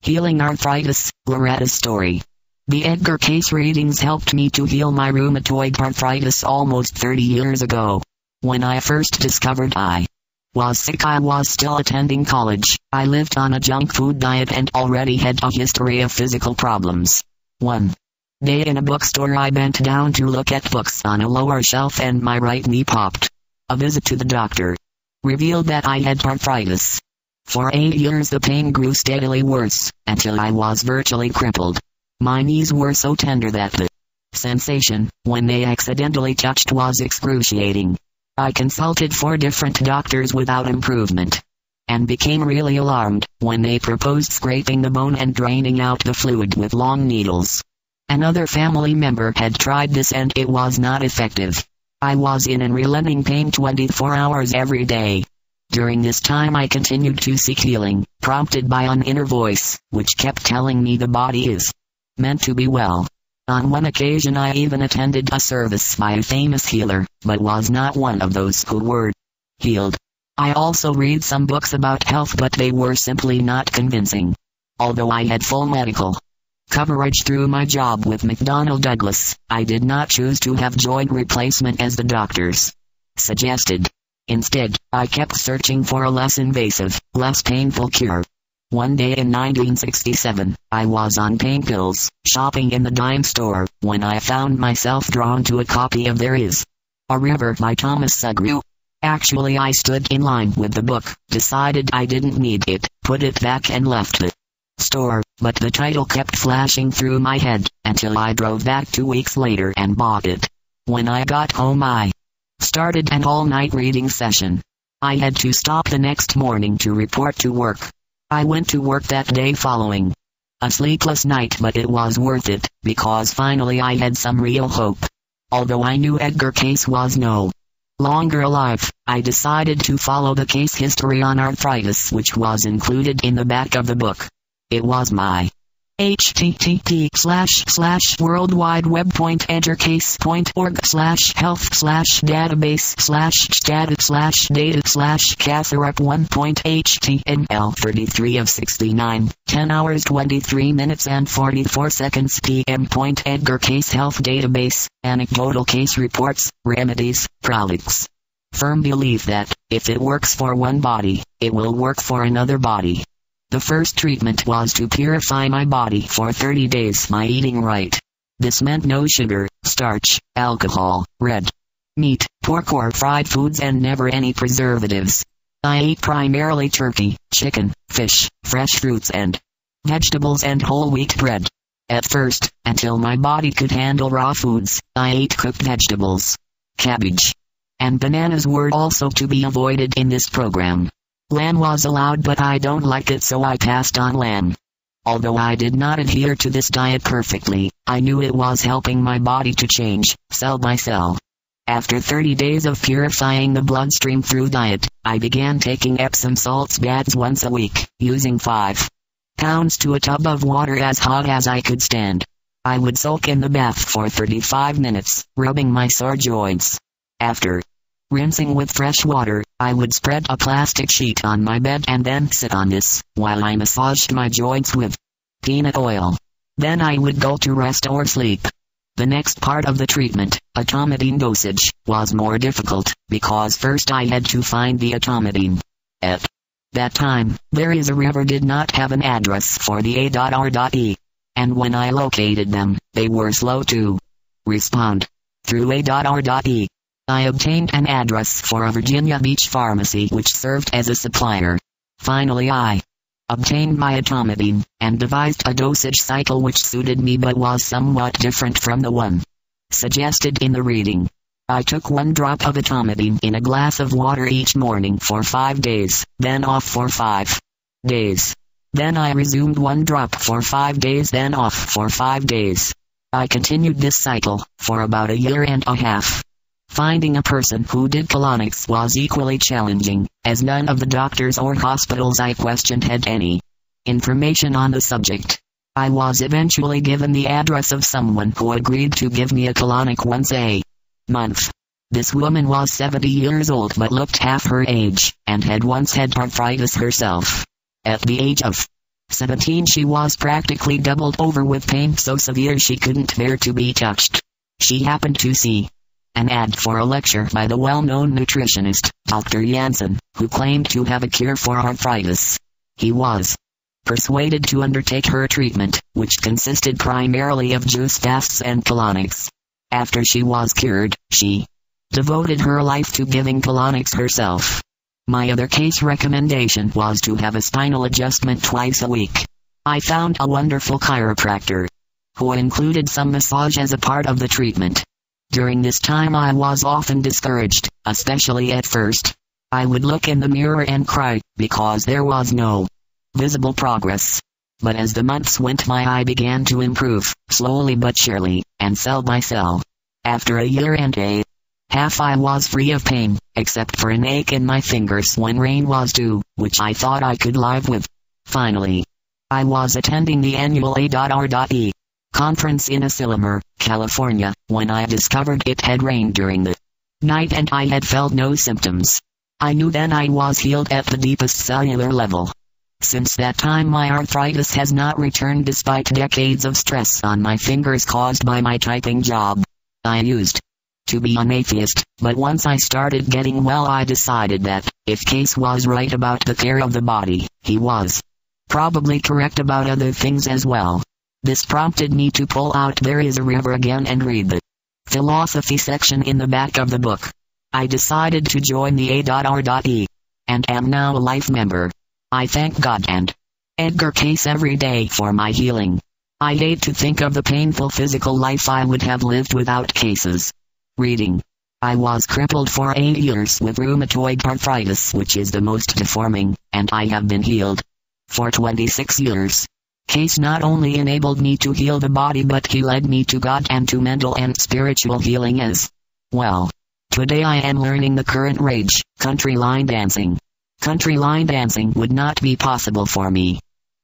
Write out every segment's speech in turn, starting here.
Healing Arthritis Lorettas story. The Edgar Cayce readings helped me to heal my rheumatoid arthritis almost 30 years ago. When I first discovered I was sick, I was still attending college. I lived on a junk food diet and already had a history of physical problems. One day in a bookstore, I bent down to look at books on a lower shelf and my right knee popped. A visit to the doctor revealed that I had arthritis. For 8 years the pain grew steadily worse, until I was virtually crippled. My knees were so tender that the sensation, when they accidentally touched, was excruciating. I consulted 4 different doctors without improvement, and became really alarmed when they proposed scraping the bone and draining out the fluid with long needles. Another family member had tried this and it was not effective. I was in unrelenting pain 24 hours every day. During this time I continued to seek healing, prompted by an inner voice, which kept telling me the body is meant to be well. On one occasion I even attended a service by a famous healer, but was not one of those who were healed. I also read some books about health, but they were simply not convincing. Although I had full medical coverage through my job with McDonnell Douglas, I did not choose to have joint replacement as the doctors suggested. Instead, I kept searching for a less invasive, less painful cure. One day in 1967, I was on pain pills, shopping in the dime store, when I found myself drawn to a copy of There Is a River by Thomas Sugru. Actually, I stood in line with the book, decided I didn't need it, put it back and left the store, but the title kept flashing through my head, until I drove back 2 weeks later and bought it. When I got home I started an all-night reading session. I had to stop the next morning to report to work. I went to work that day following a sleepless night, but it was worth it, because finally I had some real hope. Although I knew Edgar Cayce was no longer alive, I decided to follow the Cayce history on arthritis, which was included in the back of the book. It was my http://worldwideweb.edgarcayce.org/health/data/data/catharup1.html 33 of 69, 10 hours 23 minutes and 44 seconds p.m. Edgar Cayce Health Database, anecdotal case reports, remedies, products. Firm belief that, if it works for one body, it will work for another body. The first treatment was to purify my body for 30 days by eating right. This meant no sugar, starch, alcohol, red meat, pork or fried foods, and never any preservatives. I ate primarily turkey, chicken, fish, fresh fruits and vegetables and whole wheat bread. At first, until my body could handle raw foods, I ate cooked vegetables. Cabbage and bananas were also to be avoided in this program. Lamb was allowed, but I don't like it, so I passed on lamb. Although I did not adhere to this diet perfectly, I knew it was helping my body to change, cell by cell. After 30 days of purifying the bloodstream through diet, I began taking Epsom salts baths once a week, using 5 pounds to a tub of water as hot as I could stand. I would soak in the bath for 35 minutes, rubbing my sore joints. After rinsing with fresh water, I would spread a plastic sheet on my bed and then sit on this, while I massaged my joints with peanut oil. Then I would go to rest or sleep. The next part of the treatment, Atomidine dosage, was more difficult, because first I had to find the Atomidine. At that time, There Is a River did not have an address for the A.R.E. And when I located them, they were slow to respond. Through A.R.E. I obtained an address for a Virginia Beach pharmacy which served as a supplier. Finally I obtained my Atomidine, and devised a dosage cycle which suited me but was somewhat different from the one suggested in the reading. I took 1 drop of Atomidine in a glass of water each morning for 5 days, then off for 5 days. Then I resumed 1 drop for 5 days, then off for 5 days. I continued this cycle for about a year and a half. Finding a person who did colonics was equally challenging, as none of the doctors or hospitals I questioned had any information on the subject. I was eventually given the address of someone who agreed to give me a colonic once a month. This woman was 70 years old but looked half her age, and had once had arthritis herself. At the age of 17 she was practically doubled over with pain so severe she couldn't bear to be touched. She happened to see an ad for a lecture by the well-known nutritionist, Dr. Jansen, who claimed to have a cure for arthritis. He was persuaded to undertake her treatment, which consisted primarily of juice fasts and colonics. After she was cured, she devoted her life to giving colonics herself. My other case recommendation was to have a spinal adjustment twice a week. I found a wonderful chiropractor who included some massage as a part of the treatment. During this time I was often discouraged, especially at first. I would look in the mirror and cry, because there was no visible progress. But as the months went by I began to improve, slowly but surely, and cell by cell. After a year and a half I was free of pain, except for an ache in my fingers when rain was due, which I thought I could live with. Finally, I was attending the annual A.R.E. conference in Asilomar, California, when I discovered it had rained during the night and I had felt no symptoms. I knew then I was healed at the deepest cellular level. Since that time my arthritis has not returned despite decades of stress on my fingers caused by my typing job. I used to be an atheist, but once I started getting well I decided that, if Cayce was right about the care of the body, he was probably correct about other things as well. This prompted me to pull out There Is a River again and read the philosophy section in the back of the book. I decided to join the A.R.E. and am now a life member. I thank God and Edgar Cayce every day for my healing. I hate to think of the painful physical life I would have lived without Cayce's reading. I was crippled for 8 years with rheumatoid arthritis, which is the most deforming, and I have been healed for 26 years. Cayce not only enabled me to heal the body but he led me to God and to mental and spiritual healing as well. Today I am learning the current rage, country line dancing. Country line dancing would not be possible for me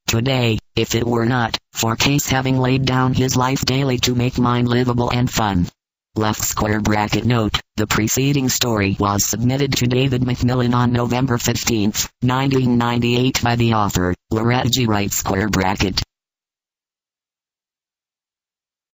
today, if it were not for Cayce having laid down his life daily to make mine livable and fun. Left square bracket note, the preceding story was submitted to David Macmillan on November 15, 1998 by the author, Loretta G. right square bracket.